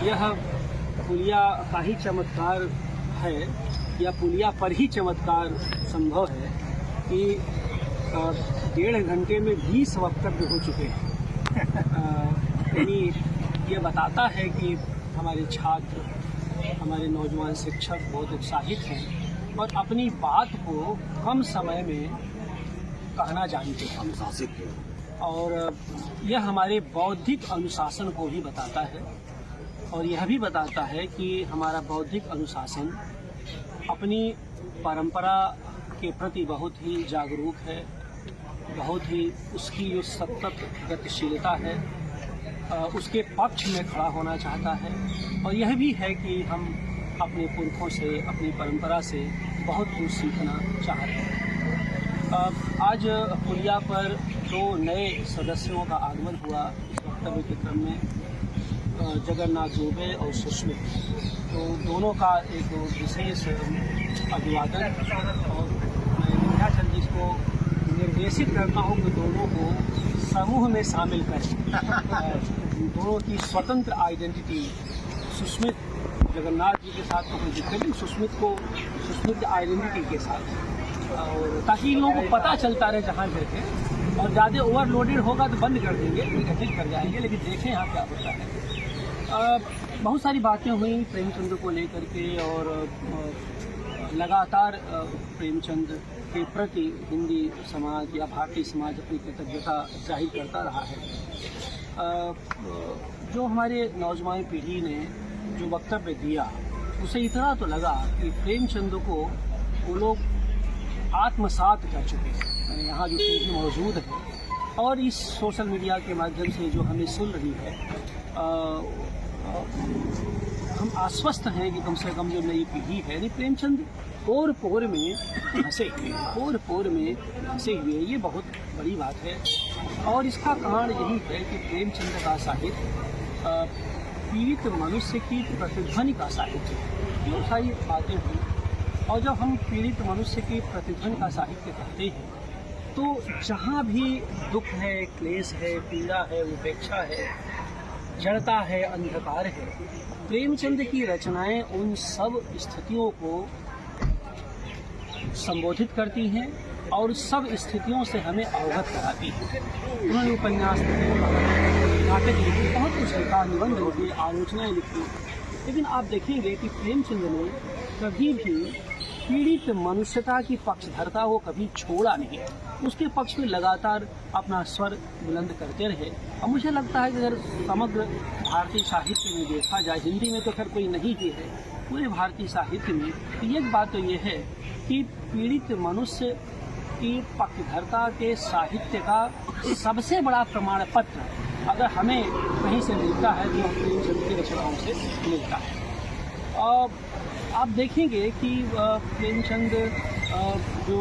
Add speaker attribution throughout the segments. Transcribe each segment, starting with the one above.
Speaker 1: यह पुलिया का ही चमत्कार है या पुलिया पर ही चमत्कार संभव है कि 1.5 घंटे में 20 वक्तव्य हो चुके हैं। यानी ये बताता है कि हमारे छात्र, हमारे नौजवान शिक्षक बहुत उत्साहित हैं और अपनी बात को कम समय में कहना जानते हैं, अनुशासित हैं। और यह हमारे बौद्धिक अनुशासन को भी बताता है और यह भी बताता है कि हमारा बौद्धिक अनुशासन अपनी परंपरा के प्रति बहुत ही जागरूक है, बहुत ही उसकी जो सतत गतिशीलता है उसके पक्ष में खड़ा होना चाहता है। और यह भी है कि हम अपने पुरखों से, अपनी परंपरा से बहुत कुछ सीखना चाहते हैं। आज पुलिया पर 2 नए सदस्यों का आगमन हुआ इस वक्तव्य के क्रम में, जगन्नाथ दुबे और सुस्मित। तो दोनों का एक विशेष अभिवादन और मैं विंध्याचल जी को निर्देशित करता हूँ कि दोनों को समूह में शामिल करें। दोनों की स्वतंत्र आइडेंटिटी, सुस्मित जगन्नाथ जी के साथ तो कोई दिक्कत नहीं, सुस्मित आइडेंटिटी के साथ, और ताकि इन लोगों को पता चलता रहे जहाँ बैठे। और ज़्यादा ओवरलोडेड होगा तो बंद कर देंगे, विघटित कर जाएंगे, लेकिन देखें यहाँ क्या होता है। बहुत सारी बातें हुई प्रेमचंद को लेकर के और लगातार प्रेमचंद के प्रति हिंदी समाज या भारतीय समाज अपनी कृतज्ञता जाहिर करता रहा है। जो हमारे नौजवान पीढ़ी ने जो वक्तव्य दिया उसे इतना तो लगा कि प्रेमचंद को वो लोग आत्मसात कर चुके हैं। यहाँ जो पीढ़ी मौजूद है और इस सोशल मीडिया के माध्यम से जो हमें सुन रही है, हम आश्वस्त हैं कि कम से कम जो नई पीढ़ी है, नहीं प्रेमचंद पोर पोर में धंसे हुए, ये बहुत बड़ी बात है। और इसका कारण यही है कि प्रेमचंद का साहित्य पीड़ित मनुष्य की प्रतिध्वनि का साहित्य है। जो सारी बातें हुई, और जब हम पीड़ित मनुष्य की प्रतिध्वनि का साहित्य कहते हैं तो जहाँ भी दुख है, क्लेश है, पीड़ा है, उपेक्षा है, जड़ता है, अंधकार है, प्रेमचंद की रचनाएं उन सब स्थितियों को संबोधित करती हैं और सब स्थितियों से हमें अवगत कराती हैं। उन्होंने उपन्यास लिखे, नाटक लिखे, बहुत कुछ लिखा, निबंध लिखे, आलोचनाएं लिखी, लेकिन आप देखेंगे कि प्रेमचंद ने कभी भी पीड़ित मनुष्यता की पक्षधरता को कभी छोड़ा नहीं, उसके पक्ष में लगातार अपना स्वर बुलंद करते रहे। और मुझे लगता है कि अगर समग्र भारतीय साहित्य में देखा जाए, हिंदी में तो खैर कोई नहीं ही है, पूरे भारतीय साहित्य में तो एक बात तो ये है कि पीड़ित मनुष्य की पक्षधरता के साहित्य का सबसे बड़ा प्रमाण पत्र अगर हमें कहीं से मिलता है तो प्रेमचंद की रचनाओं से मिलता है। आप देखेंगे कि प्रेमचंद जो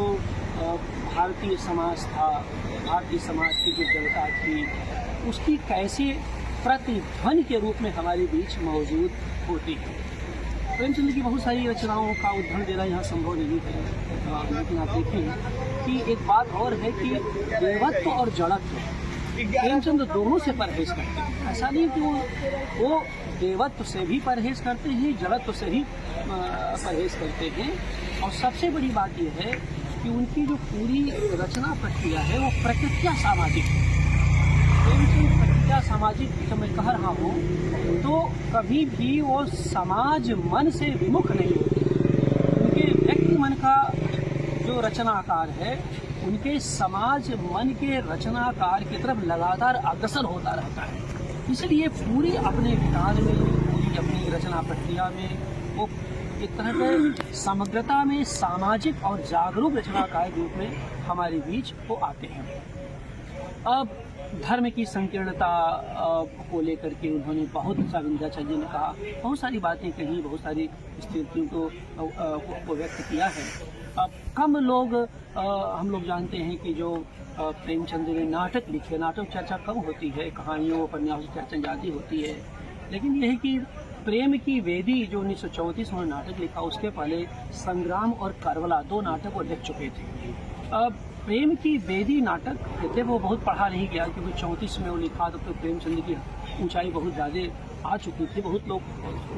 Speaker 1: भारतीय समाज था, भारतीय समाज की जो जनता थी, उसकी कैसे प्रतिध्वनि के रूप में हमारे बीच मौजूद होती है। प्रेमचंद की बहुत सारी रचनाओं का उदाहरण देना यहाँ संभव नहीं है, लेकिन आप देखें कि एक बात और है कि देवत्व और जड़त्व प्रेमचंद दोनों से परहेज करते हैं। ऐसा नहीं कि वो देवत्व से भी परहेज करते हैं, जड़त्व से भी परहेज करते हैं। और सबसे बड़ी बात यह है कि उनकी जो पूरी रचना प्रक्रिया है वो प्रकृत्या सामाजिक है। प्रेमचंद प्रकृत्या सामाजिक जब मैं कह रहा हूँ तो कभी भी वो समाज मन से विमुख नहीं होते। उनके व्यक्ति मन का जो रचनाकार है, उनके समाज मन के रचनाकार की तरफ लगातार अग्रसर होता रहता है। इसलिए पूरी अपने विचार में, पूरी अपनी रचना प्रक्रिया में वो एक तरह के समग्रता में सामाजिक और जागरूक रचनाकार के रूप में हमारे बीच वो आते हैं। अब धर्म की संकीर्णता को लेकर के उन्होंने बहुत सा, विंध्याचल जी ने कहा, बहुत सारी बातें कही, बहुत सारी स्थितियों को व्यक्त किया है। अब कम लोग हम लोग जानते हैं कि जो प्रेमचंद ने नाटक लिखे, नाटक चर्चा कम होती है, कहानियों उपन्यासों चर्चा ज़्यादा होती है, लेकिन यह है कि प्रेम की वेदी जो 1934 में नाटक लिखा, उसके पहले संग्राम और करवला 2 नाटक वो लिख चुके थे। अब प्रेम की वेदी नाटक थे वो बहुत पढ़ा नहीं गया, क्योंकि 34 में वो लिखा तो प्रेमचंद की ऊंचाई बहुत ज़्यादा आ चुकी थी, बहुत लोग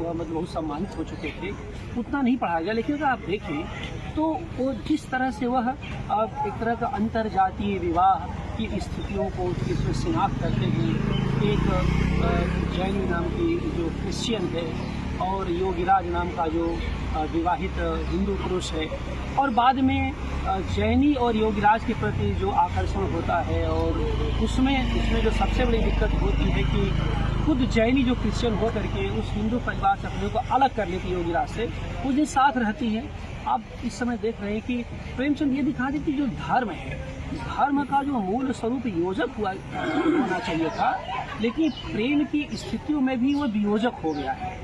Speaker 1: मतलब बहुत सम्मानित हो चुके थे, उतना नहीं पढ़ाया गया। लेकिन अगर आप देखें तो वो जिस तरह से वह एक तरह का अंतरजातीय विवाह की स्थितियों को इसमें शिनाख्त करते हैं, एक जैनी नाम की जो क्रिश्चियन है और योगीराज नाम का जो विवाहित हिंदू पुरुष है, और बाद में जैनी और योगीराज के प्रति जो आकर्षण होता है, और उसमें जो सबसे बड़ी दिक्कत होती है कि खुद जैनी जो क्रिश्चियन हो करके उस हिंदू परिवार से अपने को अलग कर लेती है योगीराज से, उस दिन साथ रहती है। आप इस समय देख रहे हैं कि प्रेमचंद ये दिखा देती जो धर्म है, धर्म का जो मूल स्वरूप योजक होना चाहिए था, लेकिन प्रेम की स्थितियों में भी वो वियोजक हो गया है।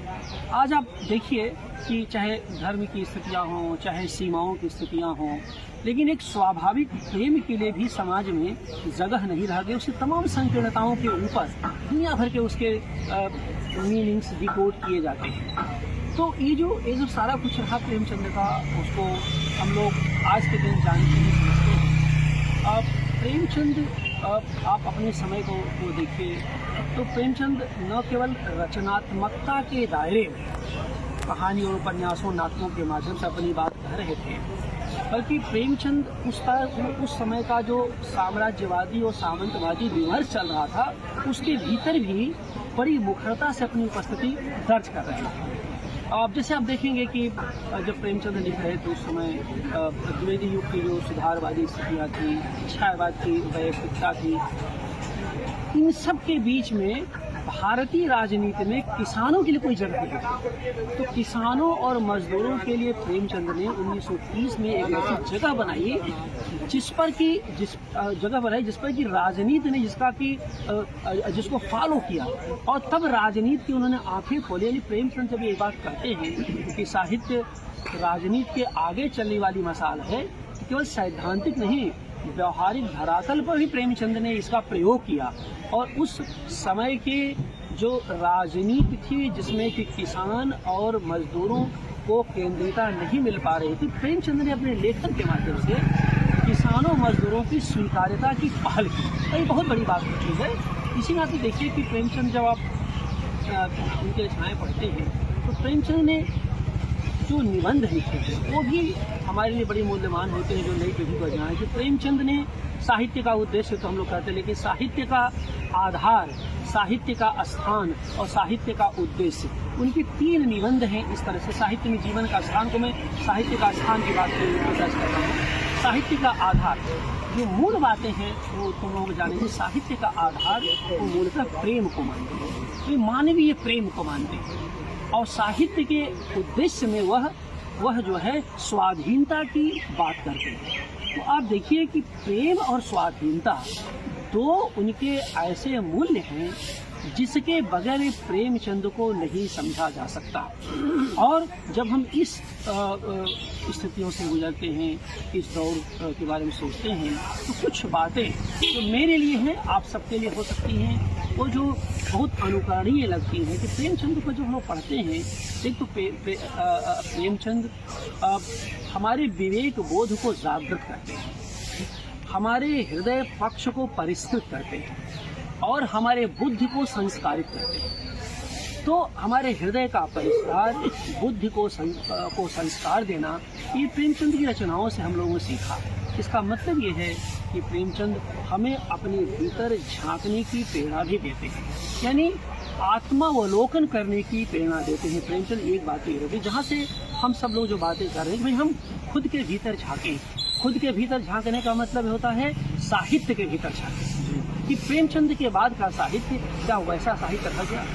Speaker 1: आज आप देखिए कि चाहे धर्म की स्थितियां हों, चाहे सीमाओं की स्थितियां हों, लेकिन एक स्वाभाविक प्रेम के लिए भी समाज में जगह नहीं रह गई। उसकी तमाम संकीर्णताओं के ऊपर दुनिया भर के उसके मीनिंग्स डिकोड किए जाते हैं। तो ये जो सारा कुछ रहा प्रेमचंद का, उसको हम लोग आज के दिन जानते हैं, समझते हैं। प्रेमचंद आप अपने समय को देखिए तो प्रेमचंद न केवल रचनात्मकता के दायरे में कहानी और उपन्यासों नाटकों के माध्यम से अपनी बात कह रहे थे, बल्कि प्रेमचंद उस समय का जो साम्राज्यवादी और सामंतवादी विमर्श चल रहा था, उसके भीतर भी बड़ी मुखरता से अपनी उपस्थिति दर्ज कर रहे हैं। अब जैसे आप देखेंगे कि जब प्रेमचंद लिख रहे थे उस समय द्विवेदी युग की जो सुधारवादी स्थितियाँ थी, छायावाद की वैयक्तिकता थी, इन सब के बीच में भारतीय राजनीति में किसानों के लिए कोई जगह नहीं थी। तो किसानों और मजदूरों के लिए प्रेमचंद ने 1930 में एक ऐसी जगह बनाई जिस पर कि राजनीति ने जिसको फॉलो किया, और तब राजनीति की उन्होंने आंखें खोली। यानी प्रेमचंद जब ये बात करते हैं कि साहित्य राजनीति के आगे चलने वाली मसाल है, तो केवल सैद्धांतिक नहीं, व्यवहारिक धरातल पर भी प्रेमचंद ने इसका प्रयोग किया। और उस समय की जो राजनीति थी जिसमें कि किसान और मजदूरों को केंद्रिता नहीं मिल पा रही थी, प्रेमचंद ने अपने लेखन के माध्यम से किसानों मजदूरों की स्वीकार्यता की पहल की। तो ये बहुत बड़ी बात की चीज़ है। इसी नाते देखिए कि प्रेमचंद जब आप उनके रचनाएं पढ़ते हैं तो प्रेमचंद ने जो निबंध लिखे थे वो भी हमारे लिए बड़ी मूल्यवान होते हैं, जो नई पीढ़ी को जाने कि प्रेमचंद ने साहित्य का उद्देश्य तो हम लोग कहते हैं, लेकिन साहित्य का आधार, साहित्य का स्थान और साहित्य का उद्देश्य, उनके 3 निबंध हैं। इस तरह से साहित्य में जीवन का स्थान को मैं साहित्य का स्थान की बात दर्ज कर रहा हूँ। साहित्य का आधार, जो मूल बातें हैं वो तुम लोग जानेंगे। साहित्य का आधार वो मूलतः प्रेम को मानते हैं, तो मानवीय प्रेम को मानते हैं, और साहित्य के उद्देश्य में वह जो है स्वाधीनता की बात करते हैं। तो आप देखिए कि प्रेम और स्वाधीनता दो उनके ऐसे मूल्य हैं जिसके बगैर प्रेमचंद को नहीं समझा जा सकता। और जब हम इस स्थितियों से गुजरते हैं, इस दौर के बारे में सोचते हैं, तो कुछ बातें जो मेरे लिए हैं आप सबके लिए हो सकती हैं, वो जो बहुत अनुकरणीय लगती है कि प्रेमचंद को जब हम लोग पढ़ते हैं, एक तो प्रेमचंद हमारे विवेक बोध को जागृत करते हैं, हमारे हृदय पक्ष को परिष्कृत करते हैं और हमारे बुद्धि को संस्कारित करते हैं। तो हमारे हृदय का परिष्कार, बुद्धि को संस्कार देना, ये प्रेमचंद की रचनाओं से हम लोगों ने सीखा। इसका मतलब ये है कि प्रेमचंद हमें अपने भीतर झांकने की प्रेरणा भी देते हैं, यानी आत्मावलोकन करने की प्रेरणा देते हैं। प्रेमचंद एक बात ये होगी, जहाँ से हम सब लोग जो बातें कर रहे हैं, भाई हम खुद के भीतर झांकें। खुद के भीतर झांकने का मतलब होता है साहित्य के भीतर झांकें, कि प्रेमचंद के बाद का साहित्य क्या वैसा साहित्य रह गया?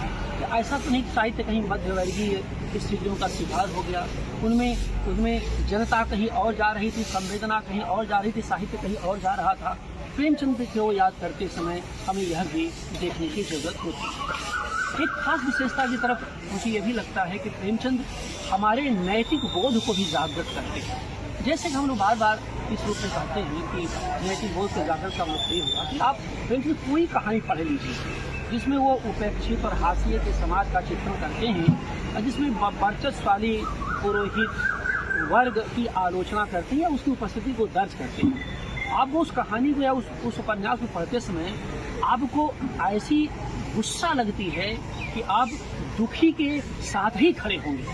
Speaker 1: ऐसा तो नहीं कि साहित्य कहीं मध्यवर्गीय स्थितियों का शिकार हो गया, उनमें जनता कहीं और जा रही थी, संवेदना कहीं और जा रही थी, साहित्य कहीं और जा रहा था। प्रेमचंद को याद करते समय हमें यह भी देखने की जरूरत होती है। एक खास विशेषता की तरफ मुझे ये भी लगता है कि प्रेमचंद हमारे नैतिक बोध को भी जागृत करते हैं। जैसे कि हम लोग बार बार इस रूप में कहते हैं कि नैतिक बोध के जागृत का मतलब ये होगा कि आप प्रेमचंद कोई कहानी पढ़ लीजिए जिसमें वो उपेक्षित और हाशिए के समाज का चित्रण करते हैं, जिसमें वर्चस्वशाली पुरोहित वर्ग की आलोचना करते हैं या उसकी उपस्थिति को दर्ज करते हैं। आप उस कहानी को या उस उपन्यास को पढ़ते समय आपको ऐसी गुस्सा लगती है कि आप दुखी के साथ ही खड़े होंगे।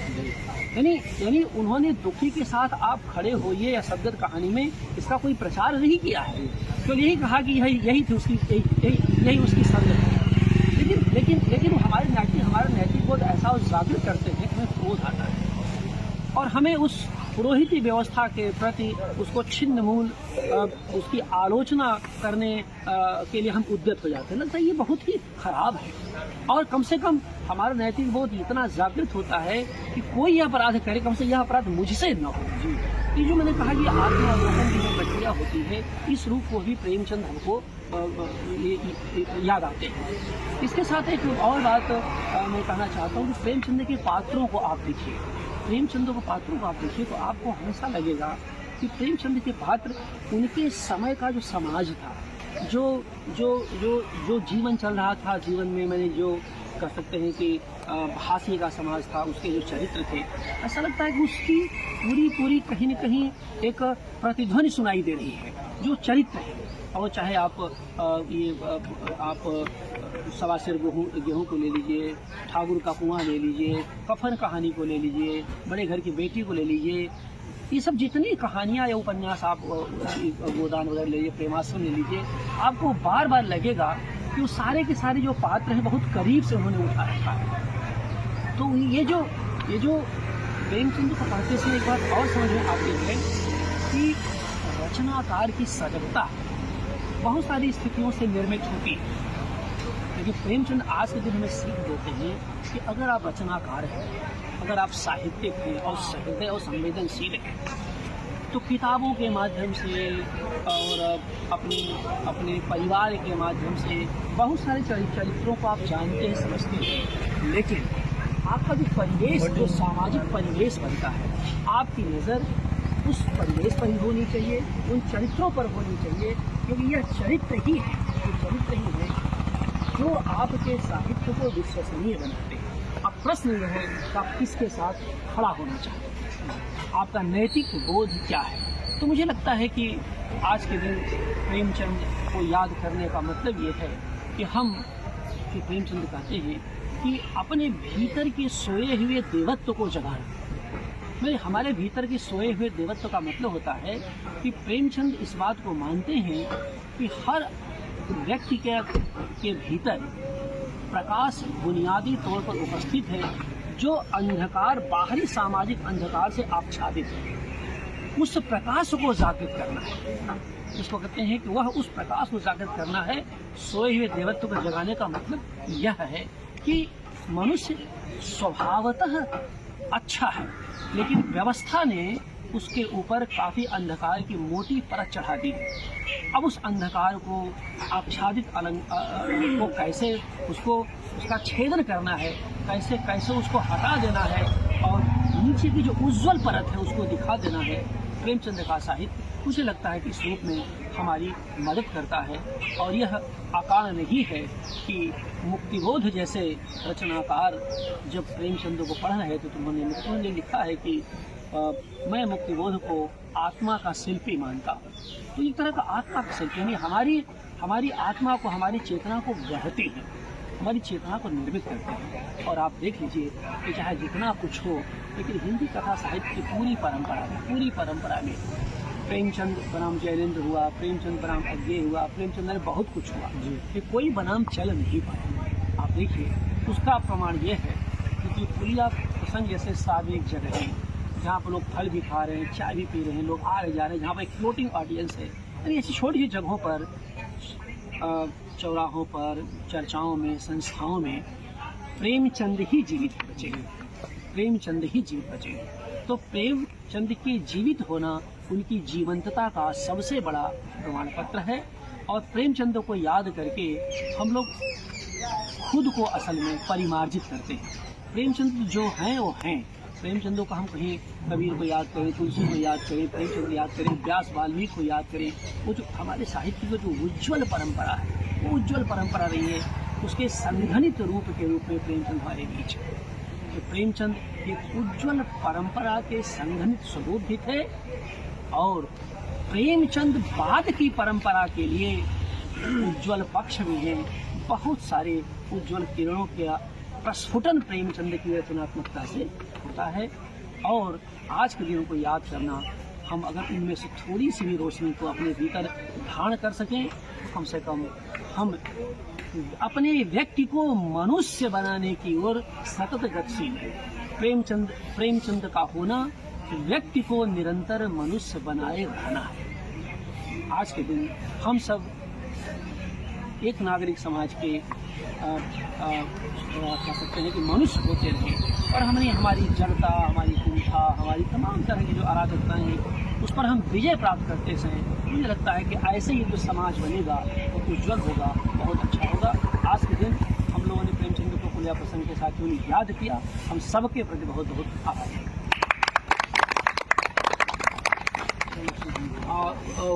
Speaker 1: यानी उन्होंने दुखी के साथ आप खड़े होइए या सफदर कहानी में इसका कोई प्रचार नहीं किया है, तो यही कहा कि यही थी उसकी यही उसकी सफदर है। लेकिन हमारा नैतिक बोध ऐसा जागृत करते हैं कि हमें क्रोध आता है और हमें उस पुरोहिती व्यवस्था के प्रति उसको छिन्न मूल उसकी आलोचना करने के लिए हम उद्यत हो जाते हैं। लगता है ये बहुत ही खराब है और कम से कम हमारा नैतिक बोध इतना जागृत होता है कि कोई अपराध करे कम से यह अपराध मुझसे न हो। जी, ये जो मैंने कहा कि आत्मावलोकन की जो प्रक्रिया होती है, इस रूप को भी प्रेमचंद हमको याद आते हैं। इसके साथ एक और बात मैं कहना चाहता हूँ कि प्रेमचंद के पात्रों को आप देखिए, प्रेमचंद के पात्रों को आप देखिए तो आपको हमेशा लगेगा कि प्रेमचंद के पात्र उनके समय का जो समाज था, जो जीवन चल रहा था, जीवन में मैंने जो कह सकते हैं कि हास्य का समाज था, उसके जो चरित्र थे, ऐसा लगता है कि उसकी पूरी कहीं न कहीं एक प्रतिध्वनि सुनाई दे रही है जो चरित्र है। और चाहे आप सवा सिर गेहूँ को ले लीजिए, ठाकुर का कुआं ले लीजिए, कफन कहानी को ले लीजिए, बड़े घर की बेटी को ले लीजिए, ये सब जितनी कहानियाँ या उपन्यास आप गोदान वगैरह ले लीजिए, प्रेमाश्रम ले लीजिए, आपको बार बार लगेगा कि वो सारे के सारे जो पात्र हैं बहुत करीब से उन्होंने उठा रखा है। तो ये जो प्रेमचंद को पढ़ते से एक बात और समझ में आती है कि रचनाकार की सजगता बहुत सारी स्थितियों से निर्मित होती है। लेकिन प्रेमचंद आज के दिन हमें सीख देते हैं कि अगर आप रचनाकार हैं, अगर आप साहित्यिक हैं और सहृदय और संवेदनशील हैं, तो किताबों के माध्यम से और अपने परिवार के माध्यम से बहुत सारे चरित्रों को आप जानते हैं, समझते हैं। लेकिन आपका जो परिवेश, जो सामाजिक परिवेश बनता है, आपकी नज़र उस परिवेश पर ही होनी चाहिए, उन चरित्रों पर होनी चाहिए, क्योंकि यह चरित्र ही है जो आपके साहित्य को विश्वसनीय बनाते हैं। अब प्रश्न यह है कि आप किसके साथ खड़ा होना चाहते हैं, आपका नैतिक बोध क्या है। तो मुझे लगता है कि आज के दिन प्रेमचंद को याद करने का मतलब ये है कि प्रेमचंद कहते हैं कि अपने भीतर के सोए हुए देवत्व को जगाना। हमारे भीतर के सोए हुए देवत्व का मतलब होता है कि प्रेमचंद इस बात को मानते हैं कि हर व्यक्ति के भीतर प्रकाश बुनियादी तौर पर उपस्थित है, जो अंधकार, बाहरी सामाजिक अंधकार से आच्छादित है। उस प्रकाश को जागृत करना है, जिसको कहते हैं कि वह उस प्रकाश को जागृत करना है। सोए हुए देवत्व को जगाने का मतलब यह है कि मनुष्य स्वभावतः अच्छा है, लेकिन व्यवस्था ने उसके ऊपर काफ़ी अंधकार की मोटी परत चढ़ा दी है। अब उस अंधकार को आच्छादित को कैसे उसका छेदन करना है, कैसे उसको हटा देना है और नीचे की जो उज्जवल परत है उसको दिखा देना है। प्रेमचंद का साहित्य मुझे लगता है कि इस रूप में हमारी मदद करता है। और यह अकारण नहीं है कि मुक्तिबोध जैसे रचनाकार जब प्रेमचंद को पढ़ रहे थे तो उन्होंने लिखा है कि मैं मुक्तिबोध को आत्मा का शिल्पी मानता हूँ। तो एक तरह का आत्मा का शिल्पी, यानी हमारी आत्मा को, हमारी चेतना को गढ़ते हैं, हमारी चेतना को निर्मित करते हैं। और आप देख लीजिए कि चाहे जितना कुछ हो, लेकिन हिंदी कथा साहित्य की पूरी परंपरा में प्रेमचंद बनाम जयलेंद्र हुआ, प्रेमचंद बनाम अज्ञे हुआ, प्रेमचंद ने बहुत कुछ हुआ, कि कोई बनाम चल नहीं पाया। आप देखिए, उसका प्रमाण ये है कि पुलिया प्रसंग जैसे सार्वजनिक जगह है जहाँ पर लोग फल भी खा रहे हैं, चाय भी पी रहे हैं, लोग आ रहे जा रहे हैं, जहाँ पर एक फ्लोटिंग ऑडियंस है। यानी ऐसी छोटी सी जगहों पर, चौराहों पर, चर्चाओं में, संस्थाओं में प्रेमचंद ही जीवित बचे। तो प्रेमचंद के जीवित होना उनकी जीवंतता का सबसे बड़ा प्रमाण पत्र है। और प्रेमचंद को याद करके हम लोग खुद को असल में परिमार्जित करते हैं। प्रेमचंद जो हैं वो हैं। प्रेमचंद को हम कहीं कबीर को याद करें, तुलसी को याद करें, प्रेमचंद को याद करें, व्यास वाल्मीकि को याद करें, वो जो हमारे साहित्य की जो उज्ज्वल परंपरा है, वो उज्ज्वल परंपरा रही है। उसके संघनित रूप के रूप में प्रेमचंद हमारे बीच है। तो प्रेमचंद एक उज्ज्वल परंपरा के संघनित स्वरूप भी थे और प्रेमचंद बाद की परंपरा के लिए उज्ज्वल पक्ष भी हैं। बहुत सारे उज्ज्वल किरणों का प्रस्फुटन प्रेमचंद की रचनात्मकता से होता है। और आज के दिनों को याद करना, हम अगर इनमें से थोड़ी सी भी रोशनी को अपने भीतर धारण कर सकें, कम से कम हम अपने व्यक्ति को मनुष्य बनाने की ओर सतत गतिशील हैं। प्रेमचंद का होना व्यक्ति को निरंतर मनुष्य बनाए रहना है। आज के दिन हम सब एक नागरिक समाज के कह सकते हैं कि मनुष्य होते रहे और हमने हमारी जड़ता, हमारी कुंठा, हमारी तमाम तरह की जो अराजकताएं हैं उस पर हम विजय प्राप्त करते हैं। मुझे लगता है कि ऐसे ही जो समाज बनेगा वो उज्जवल होगा, बहुत अच्छा होगा। आज के दिन हम लोगों ने प्रेमचंद को पुलिया प्रसंग के साथियों ने याद किया, हम सबके प्रति बहुत बहुत आभारी हैं।